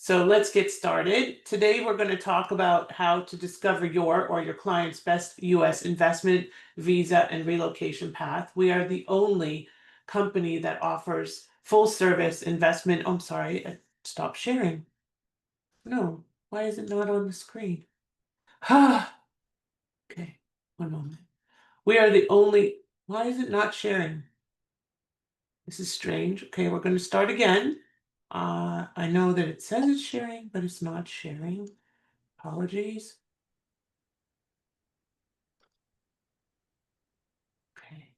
So let's get started. Today we're going to talk about how to discover your or your client's best U.S. investment, visa, and relocation path. We are the only company that offers full service investment. I'm sorry, stop sharing. No, why is it not on the screen? Okay, one moment. We are the only, why is it not sharing? This is strange. Okay, we're going to start again. I know that it says it's sharing, but it's not sharing. Apologies. Okay.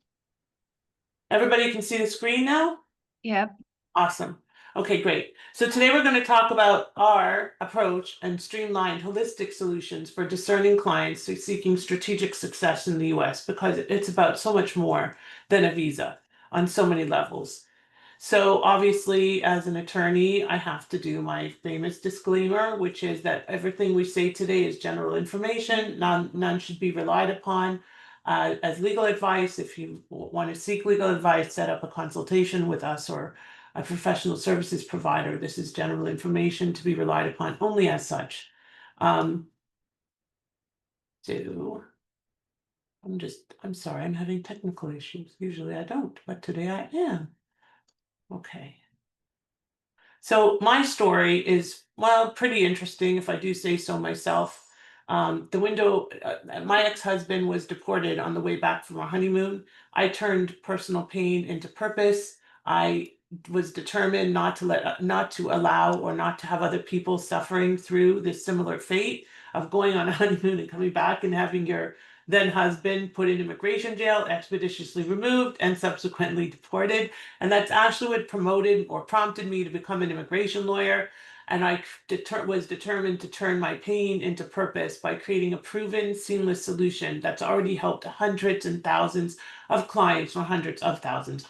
Everybody can see the screen now? Yep. Awesome. Okay, great. So today we're going to talk about our approach and streamlined holistic solutions for discerning clients seeking strategic success in the US because it's about so much more than a visa on so many levels. So obviously, as an attorney, I have to do my famous disclaimer, which is that everything we say today is general information. None should be relied upon as legal advice. If you want to seek legal advice, set up a consultation with us or a professional services provider. This is general information to be relied upon only as such. Um, so I'm sorry, I'm having technical issues. Usually I don't, but today I am. Okay. So my story is, well, pretty interesting if I do say so myself. My ex-husband was deported on the way back from our honeymoon. I turned personal pain into purpose. I was determined not to allow or not to have other people suffering through this similar fate of going on a honeymoon and coming back and having your then husband put in immigration jail, expeditiously removed, and subsequently deported. And that's actually what promoted or prompted me to become an immigration lawyer. And I was determined to turn my pain into purpose by creating a proven, seamless solution that's already helped hundreds and thousands of clients, or hundreds of thousands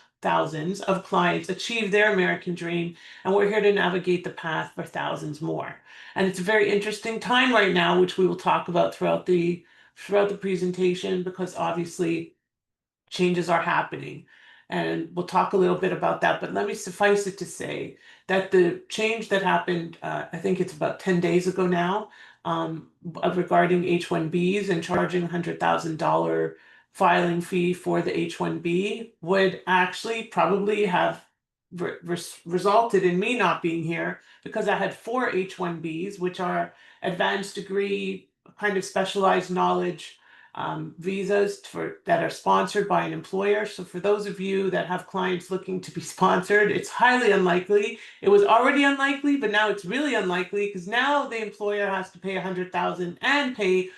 of clients achieve their American dream. And we're here to navigate the path for thousands more. And it's a very interesting time right now, which we will talk about throughout the presentation, because obviously changes are happening. And we'll talk a little bit about that, but let me suffice it to say that the change that happened, I think it's about 10 days ago now, regarding H-1Bs and charging $100,000 filing fee for the H-1B would actually probably have resulted in me not being here because I had 4 H-1Bs, which are advanced degree, kind of specialized knowledge visas that are sponsored by an employer. So for those of you that have clients looking to be sponsored, it's highly unlikely. It was already unlikely, but now it's really unlikely because now the employer has to pay $100,000 and pay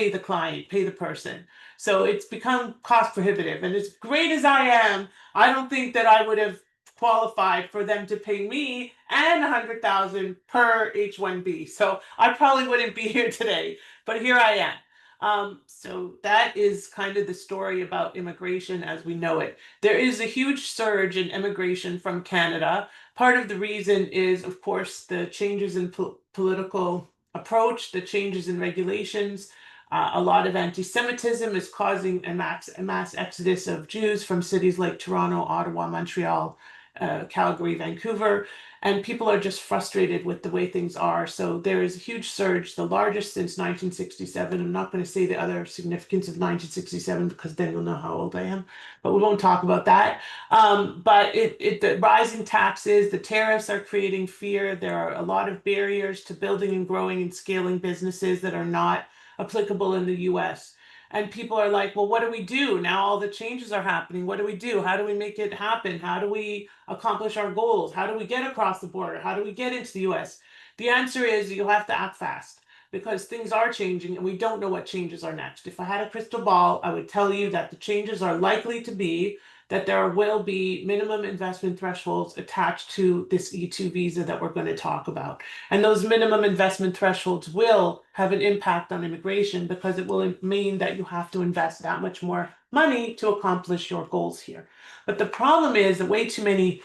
the client, pay the person. So it's become cost prohibitive. And as great as I am, I don't think that I would have qualified for them to pay me and $100,000 per H-1B. So I probably wouldn't be here today, but here I am. So that is kind of the story about immigration as we know it. There is a huge surge in immigration from Canada. Part of the reason is, of course, the changes in political approach, the changes in regulations. A lot of anti-Semitism is causing a mass exodus of Jews from cities like Toronto, Ottawa, Montreal, Calgary, Vancouver, and people are just frustrated with the way things are. So there is a huge surge, the largest since 1967. I'm not going to say the other significance of 1967 because then you'll know how old I am, but we won't talk about that. But the rising taxes, the tariffs are creating fear. There are a lot of barriers to building and growing and scaling businesses that are not applicable in the US. And people are like, well, what do we do? Now all the changes are happening. What do we do? How do we make it happen? How do we accomplish our goals? How do we get across the border? How do we get into the US? The answer is you'll have to act fast because things are changing and we don't know what changes are next. If I had a crystal ball, I would tell you that the changes are likely to be that there will be minimum investment thresholds attached to this E2 visa that we're going to talk about. And those minimum investment thresholds will have an impact on immigration because it will mean that you have to invest that much more money to accomplish your goals here. But the problem is that way too many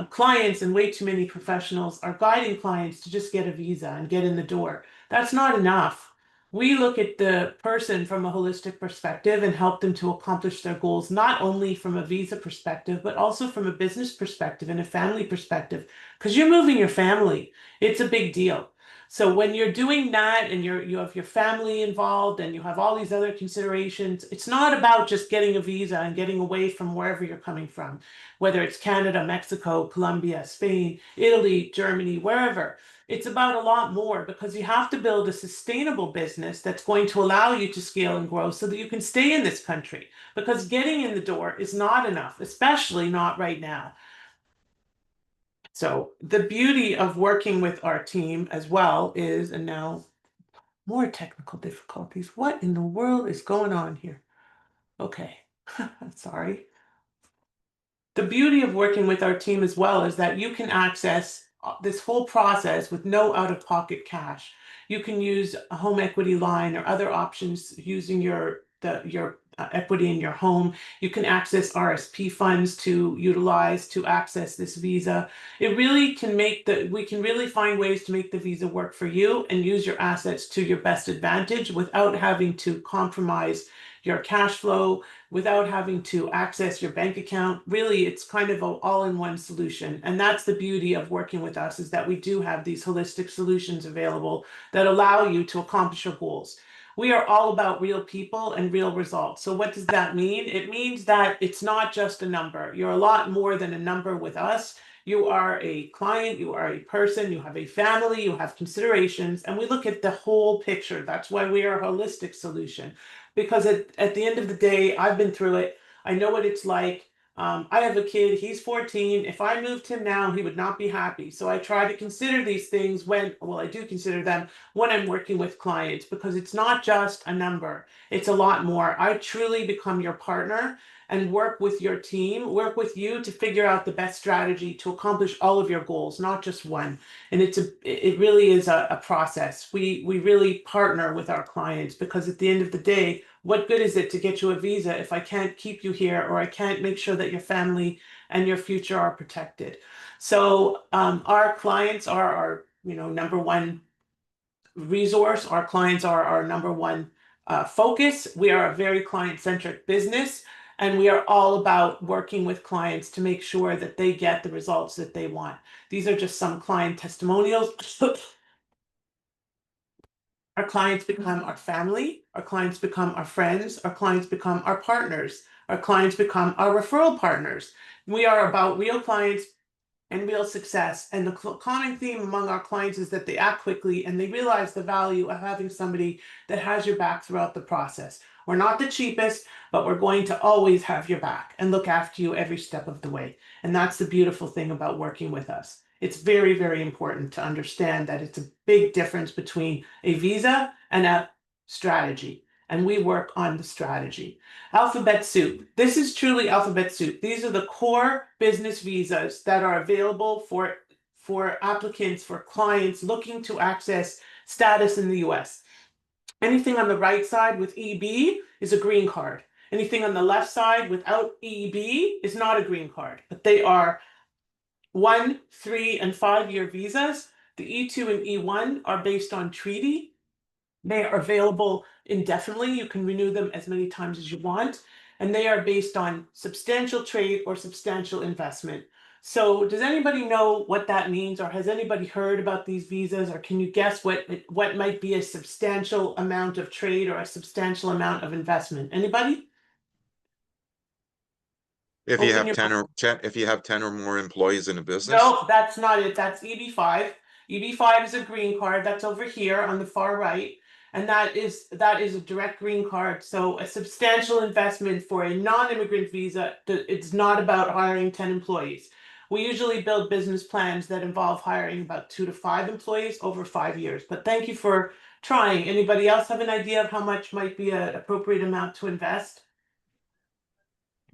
clients and way too many professionals are guiding clients to just get a visa and get in the door. That's not enough. We look at the person from a holistic perspective and help them to accomplish their goals, not only from a visa perspective, but also from a business perspective and a family perspective, because you're moving your family. It's a big deal. So when you're doing that and you have your family involved and you have all these other considerations, it's not about just getting a visa and getting away from wherever you're coming from, whether it's Canada, Mexico, Colombia, Spain, Italy, Germany, wherever. It's about a lot more because you have to build a sustainable business that's going to allow you to scale and grow so that you can stay in this country. Because getting in the door is not enough, especially not right now. So the beauty of working with our team as well is, and now more technical difficulties. What in the world is going on here? Okay, sorry. The beauty of working with our team as well is that you can access this whole process with no out-of-pocket cash. You can use a home equity line or other options using your equity in your home. You can access RSP funds to utilize to access this visa. It really can we can really find ways to make the visa work for you and use your assets to your best advantage without having to compromise your cash flow, without having to access your bank account. Really, it's kind of an all-in-one solution. And that's the beauty of working with us, is that we do have these holistic solutions available that allow you to accomplish your goals. We are all about real people and real results. So what does that mean? It means that it's not just a number. You're a lot more than a number with us. You are a client, you are a person, you have a family, you have considerations, and we look at the whole picture. That's why we are a holistic solution, because at the end of the day, I've been through it. I know what it's like. I have a kid, he's 14. If I moved him now, he would not be happy. So I try to consider these things I do consider them when I'm working with clients, because it's not just a number, it's a lot more. I truly become your partner and work with your team, work with you to figure out the best strategy to accomplish all of your goals, not just one. And it really is a process. We really partner with our clients, because at the end of the day, what good is it to get you a visa if I can't keep you here, or I can't make sure that your family and your future are protected? So our clients are our number one resource. Our clients are our number one focus. We are a very client-centric business, and we are all about working with clients to make sure that they get the results that they want. These are just some client testimonials. Our clients become our family, our clients become our friends, our clients become our partners, our clients become our referral partners. We are about real clients and real success. And the common theme among our clients is that they act quickly and they realize the value of having somebody that has your back throughout the process. We're not the cheapest, but we're going to always have your back and look after you every step of the way. And that's the beautiful thing about working with us. It's very, very important to understand that it's a big difference between a visa and a strategy. And we work on the strategy. Alphabet soup. This is truly alphabet soup. These are the core business visas that are available for applicants, for clients looking to access status in the US. Anything on the right side with EB is a green card. Anything on the left side without EB is not a green card, but they are 1, 3, and 5-year visas. The E2 and E1 are based on treaty. They are available indefinitely. You can renew them as many times as you want. And they are based on substantial trade or substantial investment. So does anybody know what that means, or has anybody heard about these visas, or can you guess what might be a substantial amount of trade or a substantial amount of investment? Anybody? If you Open have your 10 or more employees in a business? No, that's not it. That's EB5. EB5 is a green card. That's over here on the far right. And that is a direct green card. So a substantial investment for a non-immigrant visa. It's not about hiring 10 employees. We usually build business plans that involve hiring about 2 to 5 employees over 5 years. But thank you for trying. Anybody else have an idea of how much might be an appropriate amount to invest?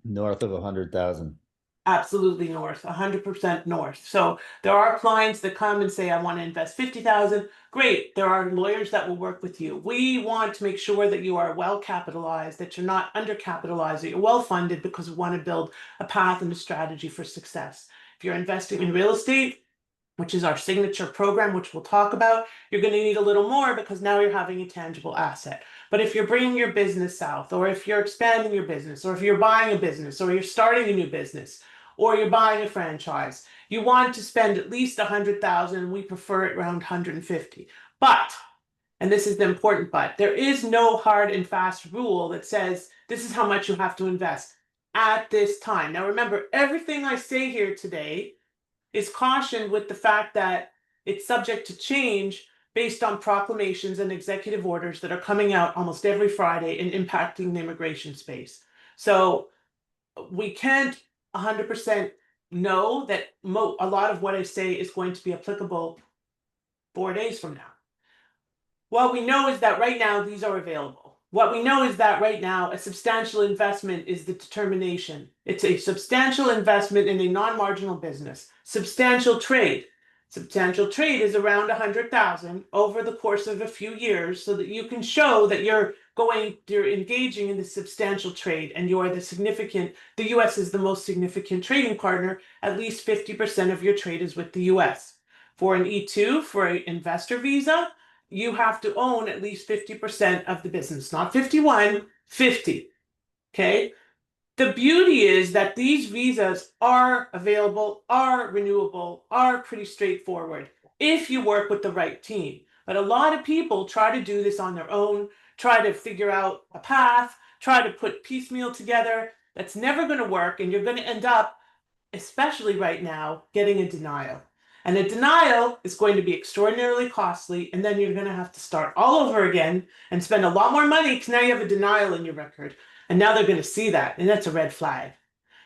North of 100,000. Absolutely north, 100% north. So there are clients that come and say, I want to invest 50,000. Great. There are lawyers that will work with you. We want to make sure that you are well capitalized, that you're not undercapitalized, that you're well funded, because we want to build a path and a strategy for success. If you're investing in real estate, which is our signature program, which we'll talk about, you're going to need a little more because now you're having a tangible asset. But if you're bringing your business south, or if you're expanding your business, or if you're buying a business, or you're starting a new business, or you're buying a franchise, you want to spend at least 100,000, and we prefer it around 150. But, and this is the important but, there is no hard and fast rule that says this is how much you have to invest at this time. Now remember, everything I say here today is cautioned with the fact that it's subject to change based on proclamations and executive orders that are coming out almost every Friday and impacting the immigration space. So we can't 100% know that a lot of what I say is going to be applicable 4 days from now. What we know is that right now these are available. What we know is that right now a substantial investment is the determination. It's a substantial investment in a non-marginal business. Substantial trade. Substantial trade is around 100,000 over the course of a few years so that you can show that you're engaging in the substantial trade and you are the US is the most significant trading partner. At least 50% of your trade is with the US. For an E2, for an investor visa, you have to own at least 50% of the business, not 51, 50. Okay. The beauty is that these visas are available, are renewable, are pretty straightforward if you work with the right team. But a lot of people try to do this on their own, try to figure out a path, try to put piecemeal together. That's never going to work. And you're going to end up, especially right now, getting a denial. And a denial is going to be extraordinarily costly, and then you're going to have to start all over again and spend a lot more money because now you have a denial in your record. And now they're going to see that, and that's a red flag.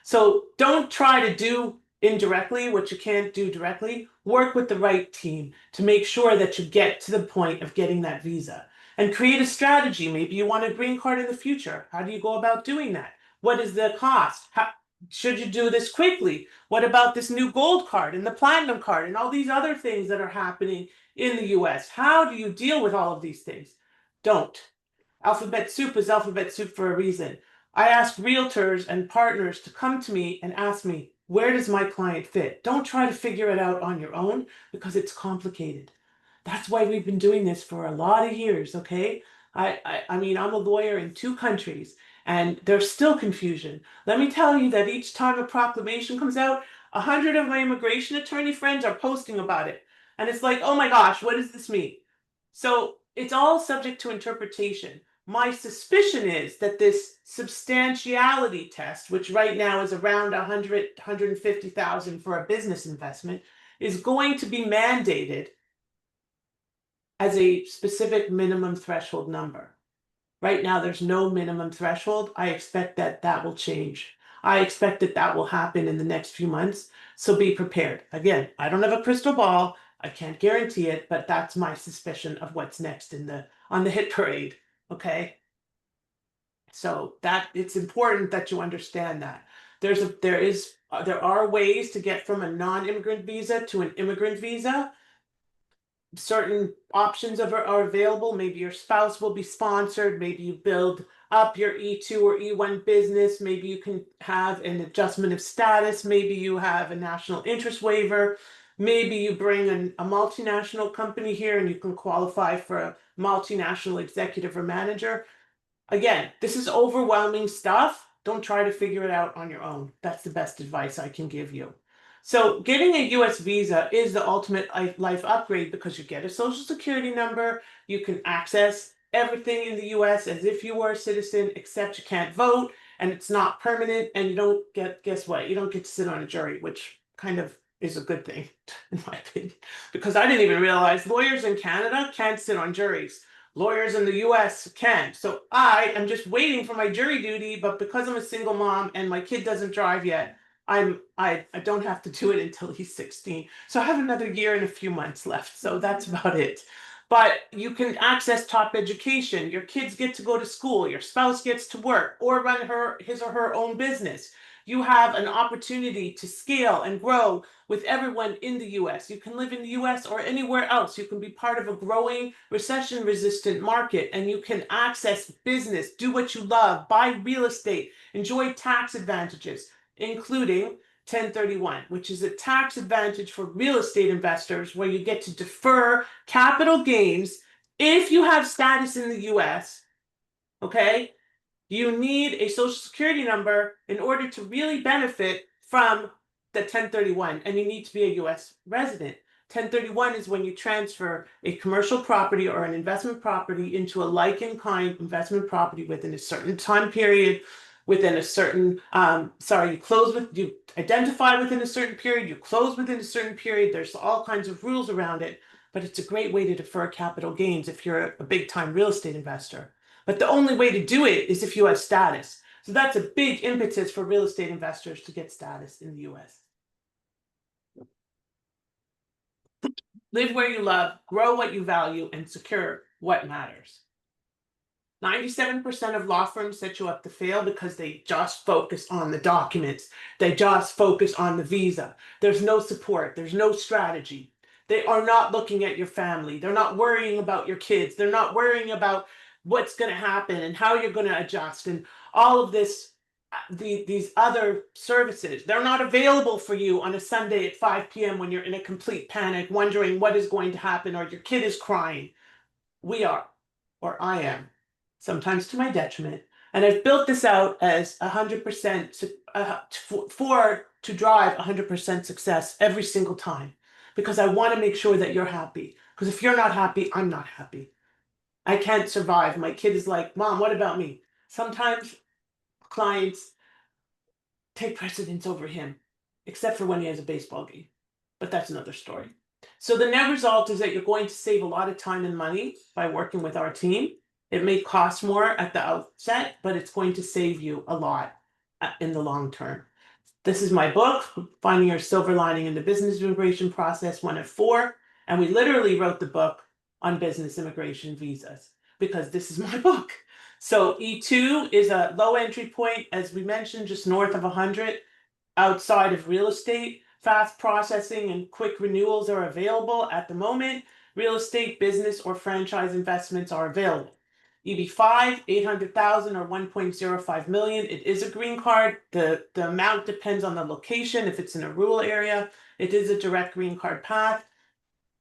So don't try to do indirectly what you can't do directly. Work with the right team to make sure that you get to the point of getting that visa. And create a strategy. Maybe you want a green card in the future. How do you go about doing that? What is the cost? Should you do this quickly? What about this new gold card and the platinum card and all these other things that are happening in the US? How do you deal with all of these things? Don't. Alphabet soup is alphabet soup for a reason. I ask realtors and partners to come to me and ask me, where does my client fit? Don't try to figure it out on your own because it's complicated. That's why we've been doing this for a lot of years, okay? I mean, I'm a lawyer in 2 countries and there's still confusion. Let me tell you that each time a proclamation comes out, 100 of my immigration attorney friends are posting about it. And it's like, oh my gosh, what does this mean? So it's all subject to interpretation. My suspicion is that this substantiality test, which right now is around 100, 150,000 for a business investment, is going to be mandated as a specific minimum threshold number. Right now, there's no minimum threshold. I expect that that will change. I expect that that will happen in the next few months. So be prepared. Again, I don't have a crystal ball. I can't guarantee it, but that's my suspicion of what's next on the hit parade. Okay. So that it's important that you understand that there are ways to get from a non-immigrant visa to an immigrant visa. Certain options are available. Maybe your spouse will be sponsored. Maybe you build up your E2 or E1 business. Maybe you can have an adjustment of status. Maybe you have a national interest waiver. Maybe you bring a multinational company here and you can qualify for a multinational executive or manager. Again, this is overwhelming stuff. Don't try to figure it out on your own. That's the best advice I can give you. So getting a US visa is the ultimate life upgrade because you get a social security number, you can access everything in the US as if you were a citizen, except you can't vote, and it's not permanent, and you don't get, guess what? You don't get to sit on a jury, which kind of is a good thing, in my opinion, because I didn't even realize lawyers in Canada can't sit on juries. Lawyers in the US can. So I am just waiting for my jury duty, but because I'm a single mom and my kid doesn't drive yet, I don't have to do it until he's 16. So I have another year and a few months left. So that's about it. But you can access top education. Your kids get to go to school. Your spouse gets to work or run his or her own business. You have an opportunity to scale and grow with everyone in the US. You can live in the US or anywhere else. You can be part of a growing recession-resistant market and you can access business, do what you love, buy real estate, enjoy tax advantages, including 1031, which is a tax advantage for real estate investors where you get to defer capital gains if you have status in the US. Okay? You need a social security number in order to really benefit from the 1031, and you need to be a US resident. 1031 is when you transfer a commercial property or an investment property into a like-in-kind investment property within a certain time period, within a certain, you identify within a certain period, you close within a certain period. There's all kinds of rules around it, but it's a great way to defer capital gains if you're a big-time real estate investor. But the only way to do it is if you have status. So that's a big impetus for real estate investors to get status in the US. Live where you love, grow what you value, and secure what matters. 97% of law firms set you up to fail because they just focus on the documents. They just focus on the visa. There's no support. There's no strategy. They are not looking at your family. They're not worrying about your kids. They're not worrying about what's going to happen and how you're going to adjust and all of this. These other services, they're not available for you on a Sunday at 5 p.m. when you're in a complete panic, wondering what is going to happen or your kid is crying. We are, or I am, sometimes to my detriment. And I've built this out as 100% to drive 100% success every single time, because I want to make sure that you're happy. Because if you're not happy, I'm not happy. I can't survive. My kid is like, Mom, what about me? Sometimes clients take precedence over him, except for when he has a baseball game. But that's another story. So the net result is that you're going to save a lot of time and money by working with our team. It may cost more at the outset, but it's going to save you a lot in the long term. This is my book, Finding Your Silver Lining in the Business Immigration Process, 1 of 4. And we literally wrote the book on business immigration visas because this is my book. So E2 is a low entry point, as we mentioned, just north of 100. Outside of real estate, fast processing and quick renewals are available at the moment. Real estate, business, or franchise investments are available. EB5, 800,000 or 1.05 million. It is a green card. The amount depends on the location. If it's in a rural area, it is a direct green card path.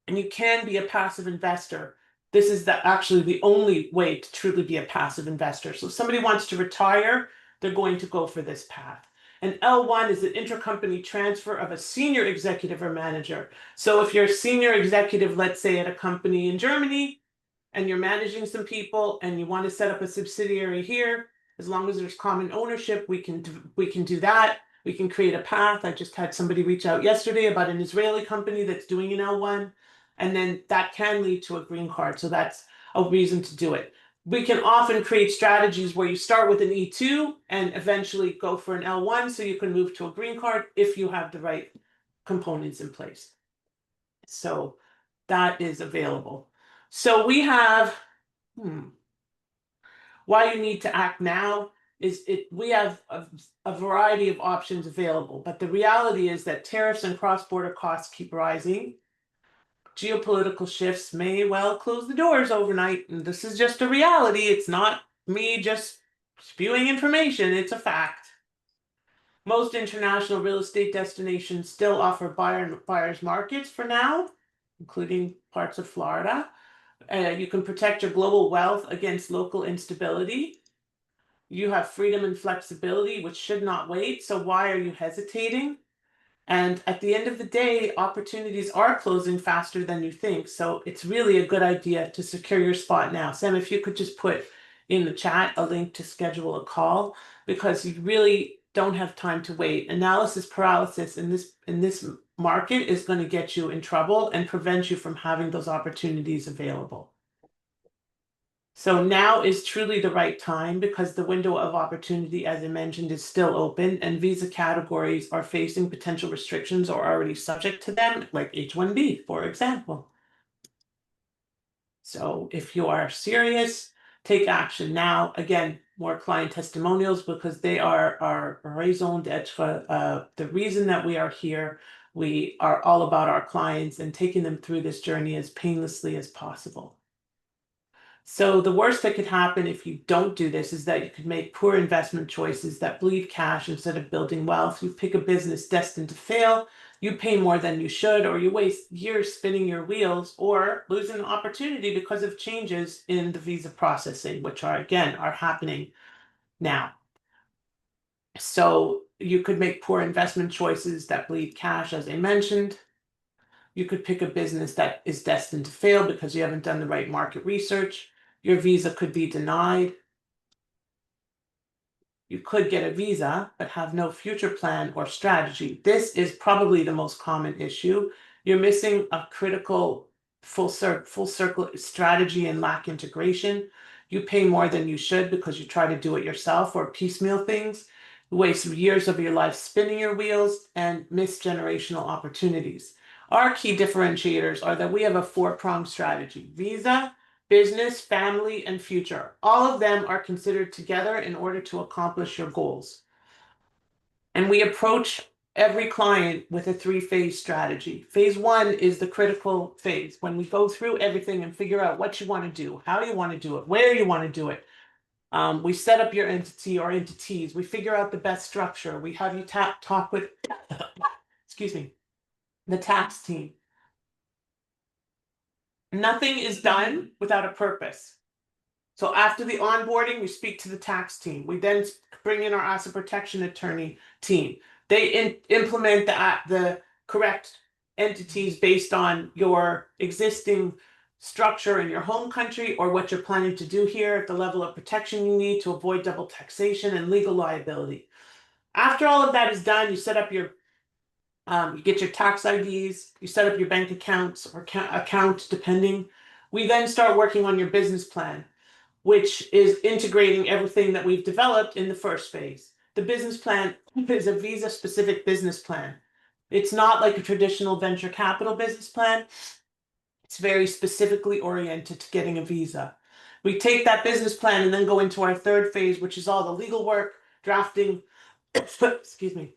And you can be a passive investor. This is actually the only way to truly be a passive investor. So if somebody wants to retire, they're going to go for this path. And L1 is an intercompany transfer of a senior executive or manager. So if you're a senior executive, let's say at a company in Germany, and you're managing some people and you want to set up a subsidiary here, as long as there's common ownership, we can do that. We can create a path. I just had somebody reach out yesterday about an Israeli company that's doing an L1, and then that can lead to a green card. So that's a reason to do it. We can often create strategies where you start with an E2 and eventually go for an L1 so you can move to a green card if you have the right components in place. So that is available. So we have, why you need to act now is we have a variety of options available, but the reality is that tariffs and cross-border costs keep rising. Geopolitical shifts may well close the doors overnight, and this is just a reality. It's not me just spewing information, it's a fact. Most international real estate destinations still offer buyer's markets for now, including parts of Florida. You can protect your global wealth against local instability. You have freedom and flexibility, which should not wait. So why are you hesitating? And at the end of the day, opportunities are closing faster than you think. So it's really a good idea to secure your spot now. Sam, if you could just put in the chat a link to schedule a call, because you really don't have time to wait. Analysis paralysis in this market is going to get you in trouble and prevent you from having those opportunities available. So now is truly the right time because the window of opportunity, as I mentioned, is still open and visa categories are facing potential restrictions or already subject to them, like H-1B, for example. So if you are serious, take action now. Again, more client testimonials because they are our raison d'etre, the reason that we are here. We are all about our clients and taking them through this journey as painlessly as possible. So the worst that could happen if you don't do this is that you could make poor investment choices that bleed cash instead of building wealth. You pick a business destined to fail, you pay more than you should, or you waste years spinning your wheels, or lose an opportunity because of changes in the visa processing, which are again are happening now. So you could make poor investment choices that bleed cash, as I mentioned. You could pick a business that is destined to fail because you haven't done the right market research. Your visa could be denied. You could get a visa, but have no future plan or strategy. This is probably the most common issue. You're missing a critical full circle strategy and lack integration. You pay more than you should because you try to do it yourself or piecemeal things. You waste years of your life spinning your wheels and miss generational opportunities. Our key differentiators are that we have a four-pronged strategy: visa, business, family, and future. All of them are considered together in order to accomplish your goals. And we approach every client with a three-phase strategy. Phase one is the critical phase, when we go through everything and figure out what you want to do, how you want to do it, where you want to do it. We set up your entity or entities. We figure out the best structure. We have you talk with, excuse me, the tax team. Nothing is done without a purpose. So after the onboarding, we speak to the tax team. We then bring in our asset protection attorney team. They implement the correct entities based on your existing structure in your home country or what you're planning to do here, the level of protection you need to avoid double taxation and legal liability. After all of that is done, you set up your you get your tax IDs, you set up your bank accounts or account depending. We then start working on your business plan, which is integrating everything that we've developed in the first phase. The business plan is a visa specific business plan. It's not like a traditional venture capital business plan. It's very specifically oriented to getting a visa. We take that business plan and then go into our third phase, which is all the legal work, drafting, excuse me.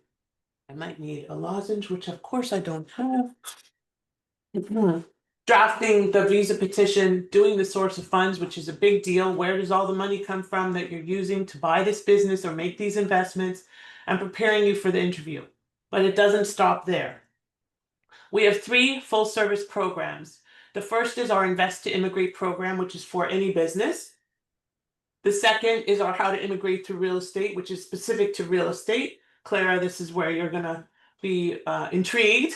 I might need a lozenge, which of course I don't have. Drafting the visa petition, doing the source of funds, which is a big deal. Where does all the money come from that you're using to buy this business or make these investments, and preparing you for the interview. But it doesn't stop there. We have three full service programs. The first is our Invest to Immigrate program, which is for any business. The second is our How to Immigrate Through Real Estate, which is specific to real estate. Clara, this is where you're going to be intrigued.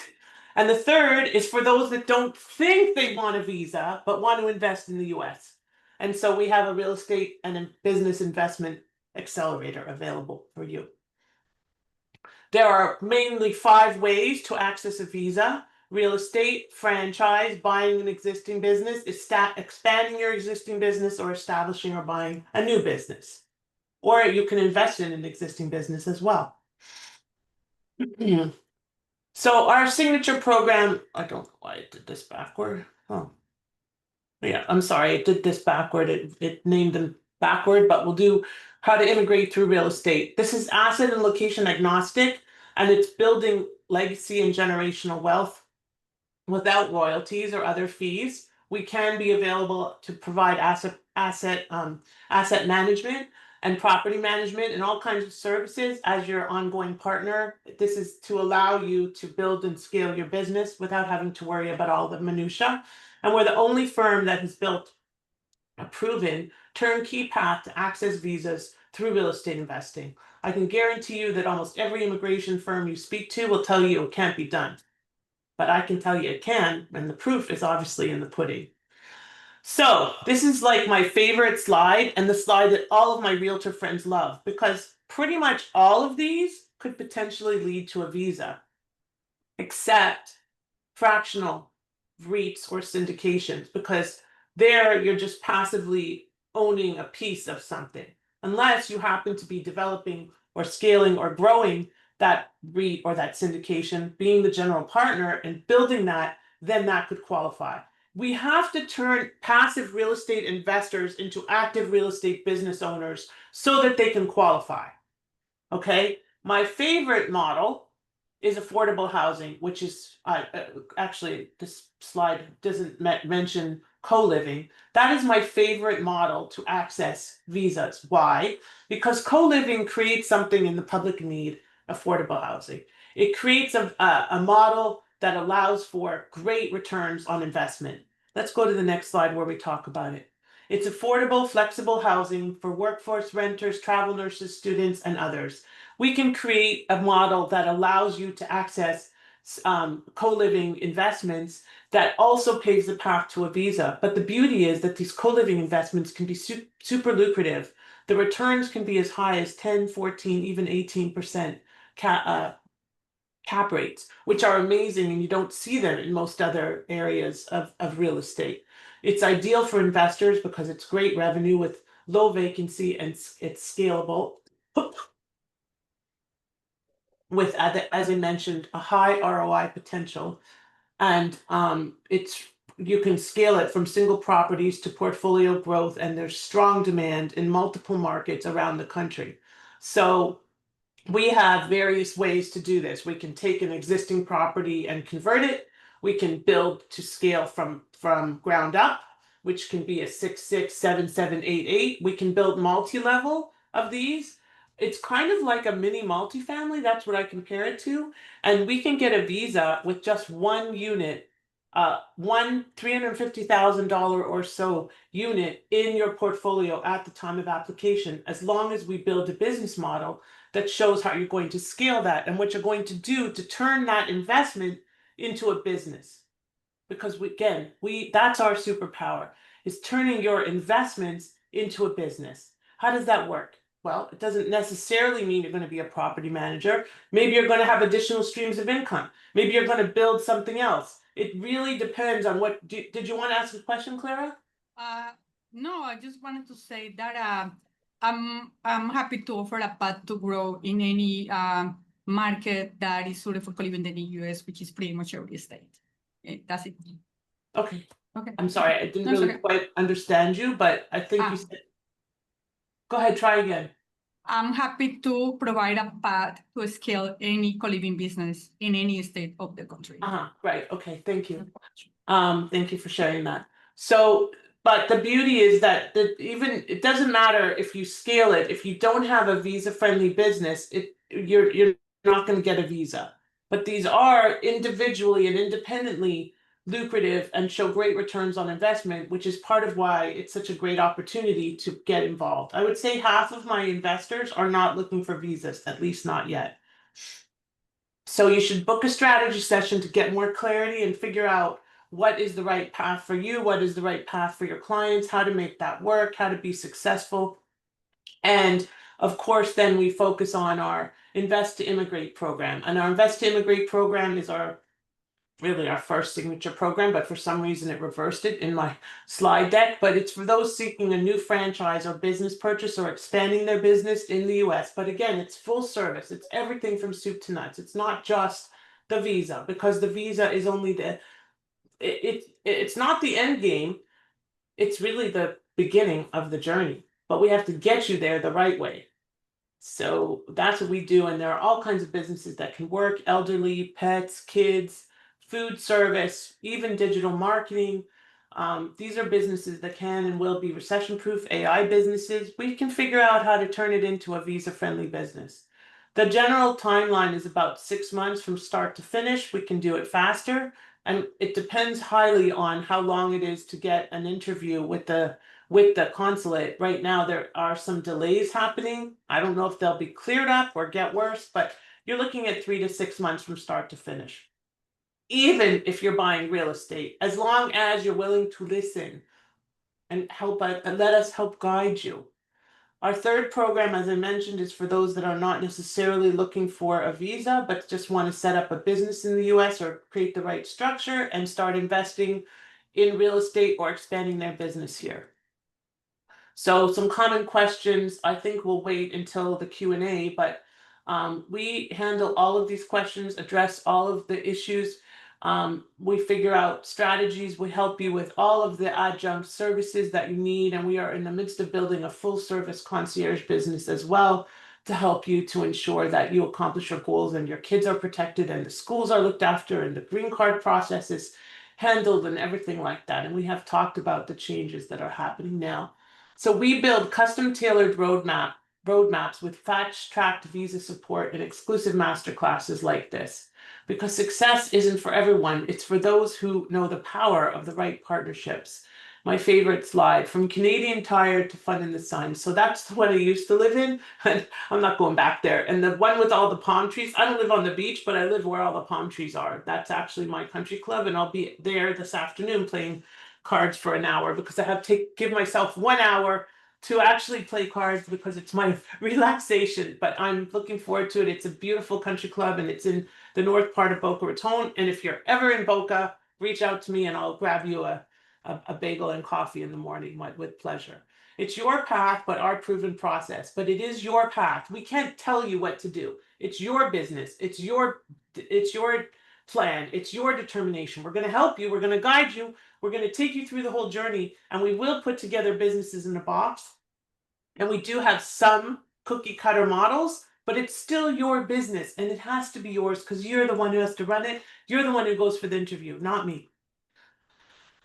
And the third is for those that don't think they want a visa, but want to invest in the US. And so we have a real estate and a business investment accelerator available for you. There are mainly 5 ways to access a visa: real estate, franchise, buying an existing business, expanding your existing business, or establishing or buying a new business. Or you can invest in an existing business as well. So our signature program, I don't know why I did this backward. Oh, yeah, I'm sorry, I did this backward. It named them backward, but we'll do How to Immigrate Through Real Estate. This is asset and location agnostic, and it's building legacy and generational wealth without royalties or other fees. We can be available to provide asset management and property management and all kinds of services as your ongoing partner. This is to allow you to build and scale your business without having to worry about all the minutia. And we're the only firm that has built a proven turnkey path to access visas through real estate investing. I can guarantee you that almost every immigration firm you speak to will tell you it can't be done. But I can tell you it can, and the proof is obviously in the pudding. So this is like my favorite slide, and the slide that all of my realtor friends love, because pretty much all of these could potentially lead to a visa, except fractional REITs or syndications, because there you're just passively owning a piece of something, unless you happen to be developing or scaling or growing that REIT or that syndication, being the general partner and building that, then that could qualify. We have to turn passive real estate investors into active real estate business owners so that they can qualify. Okay, my favorite model is affordable housing, which is actually this slide doesn't mention co-living. That is my favorite model to access visas. Why? Because co-living creates something in the public need, affordable housing. It creates a model that allows for great returns on investment. Let's go to the next slide where we talk about it. It's affordable, flexible housing for workforce renters, travel nurses, students, and others. We can create a model that allows you to access co-living investments that also paves the path to a visa. But the beauty is that these co-living investments can be super lucrative. The returns can be as high as 10, 14, even 18% cap rates, which are amazing, and you don't see them in most other areas of real estate. It's ideal for investors because it's great revenue with low vacancy and it's scalable with, as I mentioned, a high ROI potential. And it's you can scale it from single properties to portfolio growth, and there's strong demand in multiple markets around the country. So we have various ways to do this. We can take an existing property and convert it. We can build to scale from ground up, which can be a 6, 6, 7, 7, 8, 8. We can build multi-level of these. It's kind of like a mini multifamily. That's what I compare it to. And we can get a visa with just one unit, one $350,000 or so unit in your portfolio at the time of application, as long as we build a business model that shows how you're going to scale that and what you're going to do to turn that investment into a business. Because that's our superpower, is turning your investments into a business. How does that work? Well, it doesn't necessarily mean you're going to be a property manager. Maybe you're going to have additional streams of income. Maybe you're going to build something else. It really depends on what. Did you want to ask a question, Clara? No, I just wanted to say that I'm happy to offer a path to grow in any market that is suitable for living in the US, which is pretty much every state. That's it. Okay. Okay. I'm sorry, I didn't That's really okay. quite understand you, but I think you said. Go ahead, try again. I'm happy to provide a path to scale any co-living business in any state of the country. Right. Okay. Thank you. Thank you for sharing that. So, but the beauty is that even it doesn't matter if you scale it, if you don't have a visa-friendly business, you're not going to get a visa. But these are individually and independently lucrative and show great returns on investment, which is part of why it's such a great opportunity to get involved. I would say half of my investors are not looking for visas, at least not yet. So you should book a strategy session to get more clarity and figure out what is the right path for you, what is the right path for your clients, how to make that work, how to be successful. And of course, then we focus on our Invest to Immigrate program. And our Invest to Immigrate program is really our first signature program, but for some reason it reversed it in my slide deck. But it's for those seeking a new franchise or business purchase or expanding their business in the US. But again, it's full service. It's everything from soup to nuts. It's not just the visa, because the visa is only it's not the end game. It's really the beginning of the journey, but we have to get you there the right way. So that's what we do. And there are all kinds of businesses that can work: elderly, pets, kids, food service, even digital marketing. These are businesses that can and will be recession proof. AI businesses. We can figure out how to turn it into a visa friendly business. The general timeline is about 6 months from start to finish. We can do it faster. And it depends highly on how long it is to get an interview with the consulate. Right now, there are some delays happening. I don't know if they'll be cleared up or get worse, but you're looking at 3 to 6 months from start to finish. Even if you're buying real estate, as long as you're willing to listen and let us help guide you. Our third program, as I mentioned, is for those that are not necessarily looking for a visa, but just want to set up a business in the US or create the right structure and start investing in real estate or expanding their business here. So some common questions, I think we'll wait until the Q&A, but we handle all of these questions, address all of the issues. We figure out strategies. We help you with all of the adjunct services that you need. And we are in the midst of building a full service concierge business as well to help you to ensure that you accomplish your goals and your kids are protected and the schools are looked after and the green card process is handled and everything like that. And we have talked about the changes that are happening now. So we build custom tailored roadmaps with fast-tracked visa support and exclusive masterclasses like this. Because success isn't for everyone, it's for those who know the power of the right partnerships. My favorite slide, from Canadian Tire to Fun in the Sun. So that's the one I used to live in. I'm not going back there. And the one with all the palm trees, I don't live on the beach, but I live where all the palm trees are. That's actually my country club, and I'll be there this afternoon playing cards for an hour, because I have to give myself 1 hour to actually play cards because it's my relaxation. But I'm looking forward to it. It's a beautiful country club, and it's in the north part of Boca Raton. And if you're ever in Boca, reach out to me and I'll grab you a bagel and coffee in the morning with pleasure. It's your path, but our proven process. But it is your path. We can't tell you what to do. It's your business. It's your plan. It's your determination. We're going to help you. We're going to guide you. We're going to take you through the whole journey, and we will put together businesses in a box. And we do have some cookie cutter models, but it's still your business, and it has to be yours because you're the one who has to run it. You're the one who goes for the interview, not me.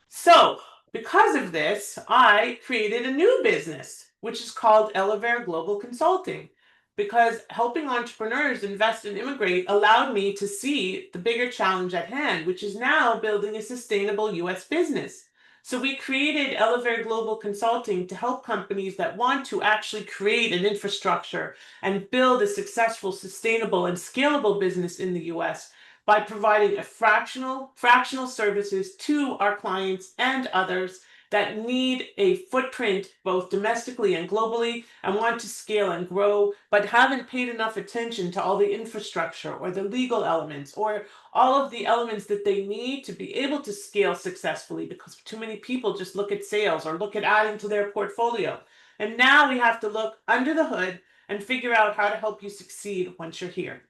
So because of this, I created a new business, which is called Elevair Global Consulting, because helping entrepreneurs invest and immigrate allowed me to see the bigger challenge at hand, which is now building a sustainable US business. So we created Elevair Global Consulting to help companies that want to actually create an infrastructure and build a successful, sustainable, and scalable business in the US by providing a fractional services to our clients and others that need a footprint both domestically and globally and want to scale and grow, but haven't paid enough attention to all the infrastructure or the legal elements or all of the elements that they need to be able to scale successfully, because too many people just look at sales or look at adding to their portfolio. And now we have to look under the hood and figure out how to help you succeed once you're here.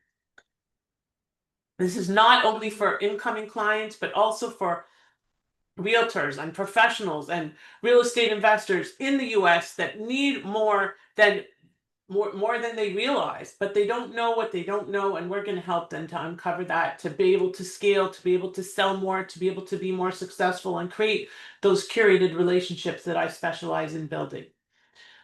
This is not only for incoming clients, but also for realtors and professionals and real estate investors in the US that need more than they realize, but they don't know what they don't know, and we're going to help them to uncover that, to be able to scale, to be able to sell more, to be able to be more successful and create those curated relationships that I specialize in building.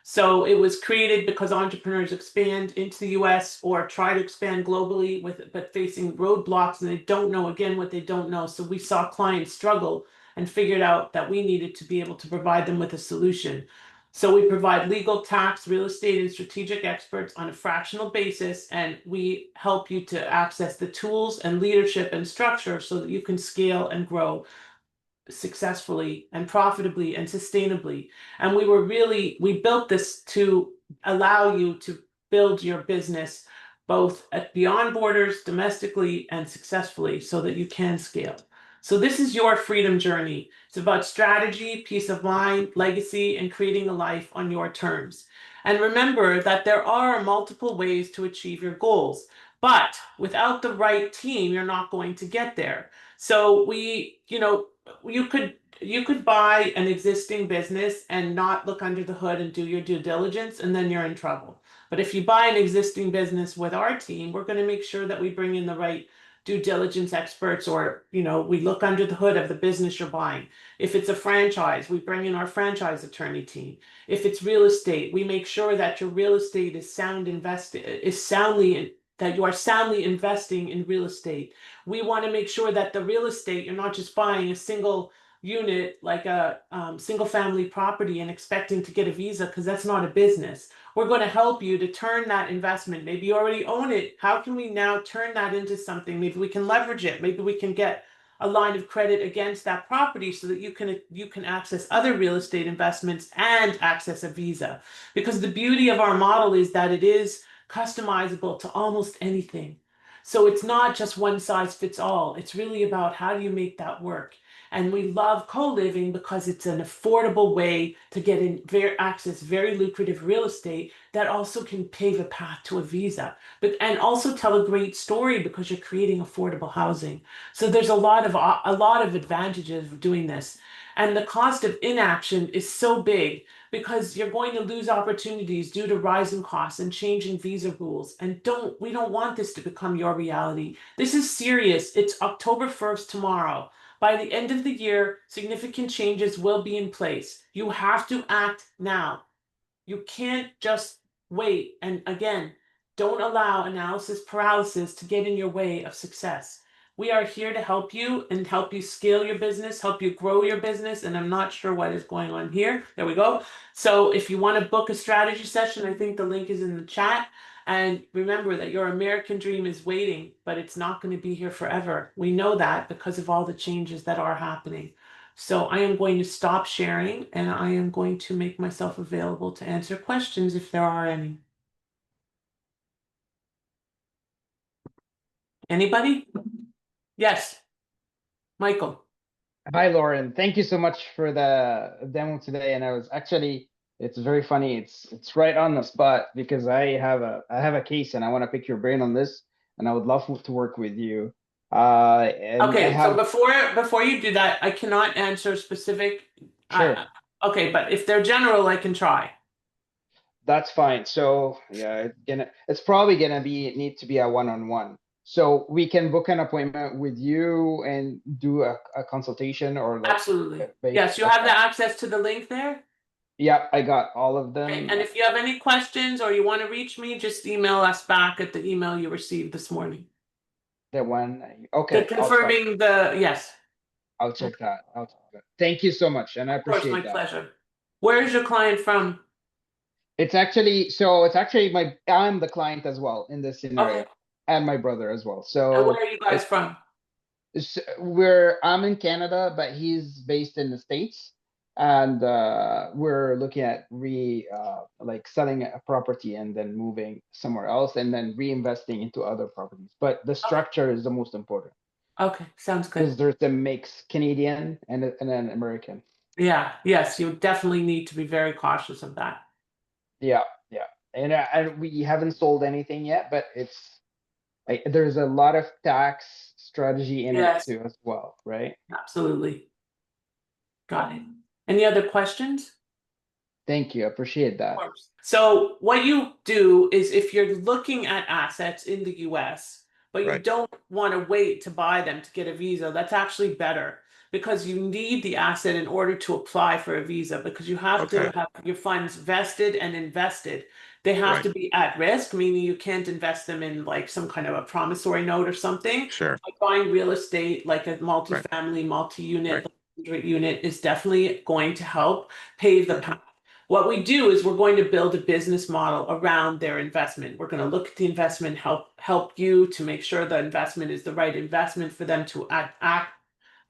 So it was created because entrepreneurs expand into the US or try to expand globally but facing roadblocks, and they don't know again what they don't know. So we saw clients struggle and figured out that we needed to be able to provide them with a solution. So we provide legal, tax, real estate, and strategic experts on a fractional basis, and we help you to access the tools and leadership and structure so that you can scale and grow successfully and profitably and sustainably. And we built this to allow you to build your business both beyond borders, domestically, and successfully, so that you can scale. So this is your freedom journey. It's about strategy, peace of mind, legacy, and creating a life on your terms. And remember that there are multiple ways to achieve your goals, but without the right team, you're not going to get there. So you could buy an existing business and not look under the hood and do your due diligence, and then you're in trouble. But if you buy an existing business with our team, we're going to make sure that we bring in the right due diligence experts, or we look under the hood of the business you're buying. If it's a franchise, we bring in our franchise attorney team. If it's real estate, we make sure that your real estate is that you are soundly investing in real estate. We want to make sure that the real estate, you're not just buying a single unit like a single family property and expecting to get a visa, because that's not a business. We're going to help you to turn that investment. Maybe you already own it. How can we now turn that into something? Maybe we can leverage it. Maybe we can get a line of credit against that property so that you can access other real estate investments and access a visa. Because the beauty of our model is that it is customizable to almost anything. So it's not just one size fits all. It's really about how do you make that work. And we love co-living because it's an affordable way to get access very lucrative real estate that also can pave a path to a visa, and also tell a great story because you're creating affordable housing. So there's a lot of advantages of doing this. And the cost of inaction is so big because you're going to lose opportunities due to rising costs and changing visa rules. And we don't want this to become your reality. This is serious. It's October 1st tomorrow. By the end of the year, significant changes will be in place. You have to act now. You can't just wait. And again, don't allow analysis paralysis to get in your way of success. We are here to help you and help you scale your business, help you grow your business. And I'm not sure what is going on here. There we go. So if you want to book a strategy session, I think the link is in the chat. And remember that your American dream is waiting, but it's not going to be here forever. We know that because of all the changes that are happening. So I am going to stop sharing and I am going to make myself available to answer questions if there are any. Anybody? Yes. Michael. Hi, Lauren. Thank you so much for the demo today. And it's very funny. It's right on the spot because I have a case and I want to pick your brain on this, and I would love to work with you. And Okay, so before you do that, I cannot answer specific. Sure. Okay, but if they're general, I can try. That's fine. So yeah, it's probably gonna need to be a one-on-one. So we can book an appointment with you and do a consultation or like. Absolutely. Yes, you have the access to the link there. Yeah, I got all of them. Okay, and if you have any questions or you want to reach me, just email us back at the email you received this morning. The one, okay. Confirming yes. I'll check that. Thank you so much, and I appreciate that. Of course, my pleasure. Where is your client from? It's actually I'm the client as well in this scenario, and my brother as well. So and where are you guys from? I'm in Canada, but he's based in the States, and we're looking at like selling a property and then moving somewhere else and then reinvesting into other properties. But the structure is the most important. Okay, sounds good. Because there's a mix Canadian and then American. Yeah, yes, you definitely need to be very cautious of that. Yeah, and we haven't sold anything yet, but there's a lot of tax strategy in it too as well, right? Absolutely. Got it. Any other questions? Thank you. I appreciate that. Of course. So what you do is if you're looking at assets in the US, but you don't want to wait to buy them to get a visa, that's actually better because you need the asset in order to apply for a visa because you have to have your funds vested and invested. They have to be at risk, meaning you can't invest them in like some kind of a promissory note or something. Sure. Like buying real estate, like a multifamily, multi-unit, unit is definitely going to help pave the path. What we do is we're going to build a business model around their investment. We're going to look at the investment, help you to make sure the investment is the right investment for them to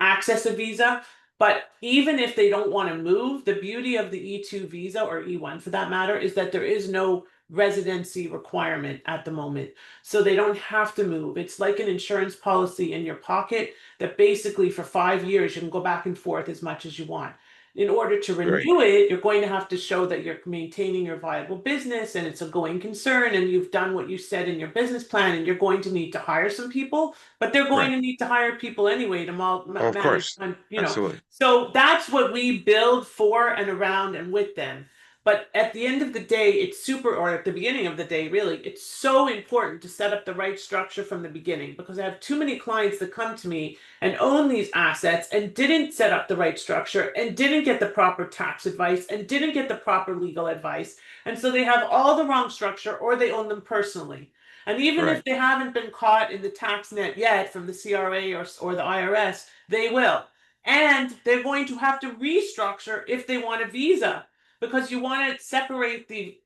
access a visa. But even if they don't want to move, the beauty of the E2 visa or E1 for that matter is that there is no residency requirement at the moment. So they don't have to move. It's like an insurance policy in your pocket that basically for 5 years you can go back and forth as much as you want. In order to renew it, you're going to have to show that you're maintaining your viable business and it's a going concern and you've done what you said in your business plan and you're going to need to hire some people, but they're going to need to hire people anyway to manage. Of course. Absolutely. So that's what we build for and around and with them. But at the end of the day, or at the beginning of the day, really, it's so important to set up the right structure from the beginning because I have too many clients that come to me and own these assets and didn't set up the right structure and didn't get the proper tax advice and didn't get the proper legal advice. And so they have all the wrong structure or they own them personally. And even if they haven't been caught in the tax net yet from the CRA or the IRS, they will. And they're going to have to restructure if they want a visa. Because you want to separate the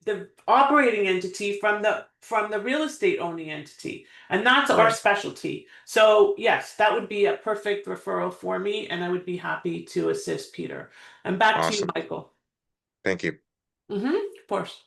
operating entity from the real estate owning entity. And that's our specialty. So yes, that would be a perfect referral for me. And I would be happy to assist Peter. And back to you, Michael. Thank you. Of course.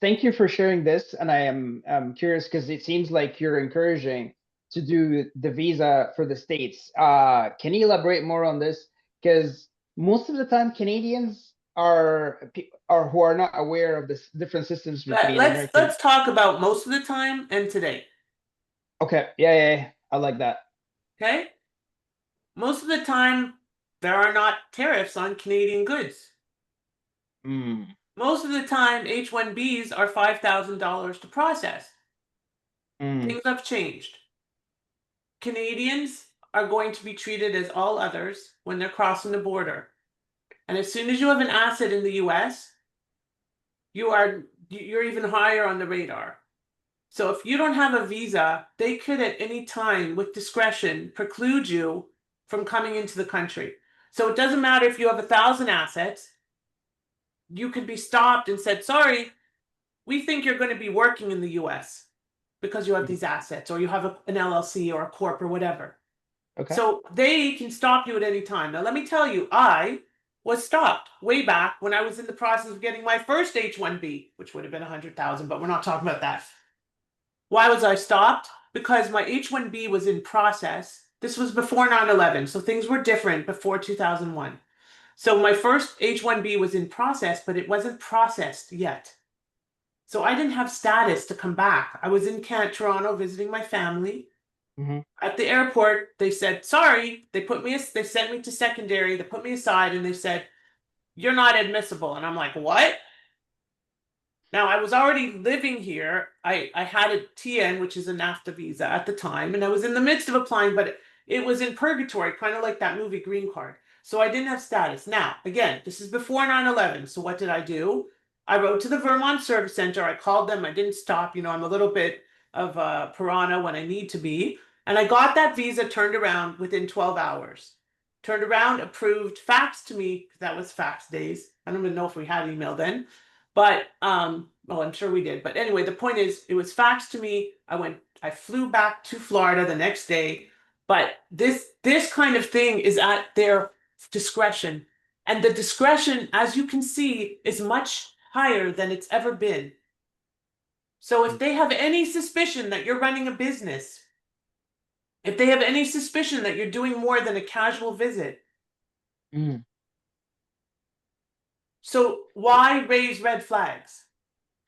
Thank you for sharing this. And I am curious because it seems like you're encouraging to do the visa for the States. Can you elaborate more on this? Because most of the time Canadians are who are not aware of the different systems between let's talk about most of the time and today. Okay, yeah, I like that. Okay. Most of the time, there are not tariffs on Canadian goods. Most of the time, H-1Bs are $5,000 to process. Mm. Things have changed. Canadians are going to be treated as all others when they're crossing the border. And as soon as you have an asset in the US, you're even higher on the radar. So if you don't have a visa, they could at any time with discretion preclude you from coming into the country. So it doesn't matter if you have 1,000 assets, you could be stopped and said, sorry, we think you're going to be working in the US because you have these assets, or you have an LLC or a corp or whatever. Okay. So they can stop you at any time. Now, let me tell you, I was stopped way back when I was in the process of getting my first H-1B, which would have been 100,000, but we're not talking about that. Why was I stopped? Because my H-1B was in process. This was before 9/11, so things were different before 2001. So my first H-1B was in process, but it wasn't processed yet. So I didn't have status to come back. I was in Toronto visiting my family. Mhm. At the airport, they said, sorry, they sent me to secondary, they put me aside, and they said, you're not admissible. And I'm like, what? Now, I was already living here. I had a TN, which is a NAFTA visa at the time, and I was in the midst of applying, but it was in purgatory, kind of like that movie Green Card. So I didn't have status. Now, again, this is before 9/11. So what did I do? I wrote to the Vermont Service Center. I called them. I didn't stop. You know, I'm a little bit of a piranha when I need to be. And I got that visa turned around within 12 hours. Turned around, approved, faxed to me. That was fax days. I don't even know if we had email then. But well, I'm sure we did. But anyway, the point is, it was faxed to me. I flew back to Florida the next day. But this kind of thing is at their discretion. And the discretion, as you can see, is much higher than it's ever been. So if they have any suspicion that you're running a business, if they have any suspicion that you're doing more than a casual visit, Mm. so why raise red flags?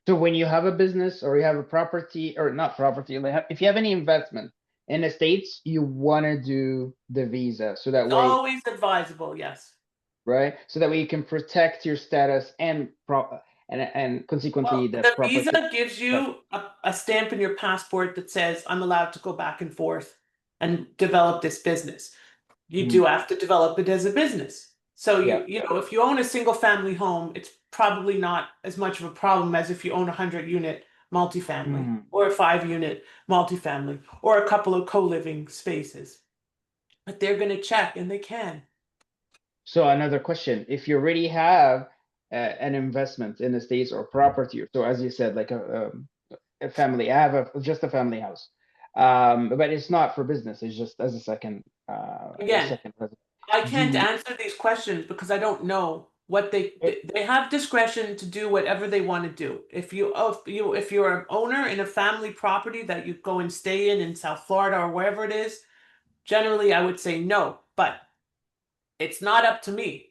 So when you have a business or you have a property, or not property, like if you have any investment in the States, you want to do the visa. So that It's way, always advisable, yes. right? So that way you can protect your status and consequently Well, the the property. visa gives you a stamp in your passport that says I'm allowed to go back and forth and develop this business. You Mhm. do have to develop it as a business. So Yeah. you know, if you own a single family home, it's probably not as much of a problem as if you own a 100-unit multifamily Mhm. or a 5-unit multifamily or a couple of co-living spaces. But they're going to check, and they can. So another question, if you already have an investment in the States or property, so as you said, like a family, I have just a family house, but it's not for business, it's just as a second, Again, residence. I can't Do answer these questions because I don't know what they have discretion to do whatever they want to do. If you're an owner in a family property that you go and stay in South Florida or wherever it is, generally I would say no, but it's not up to me.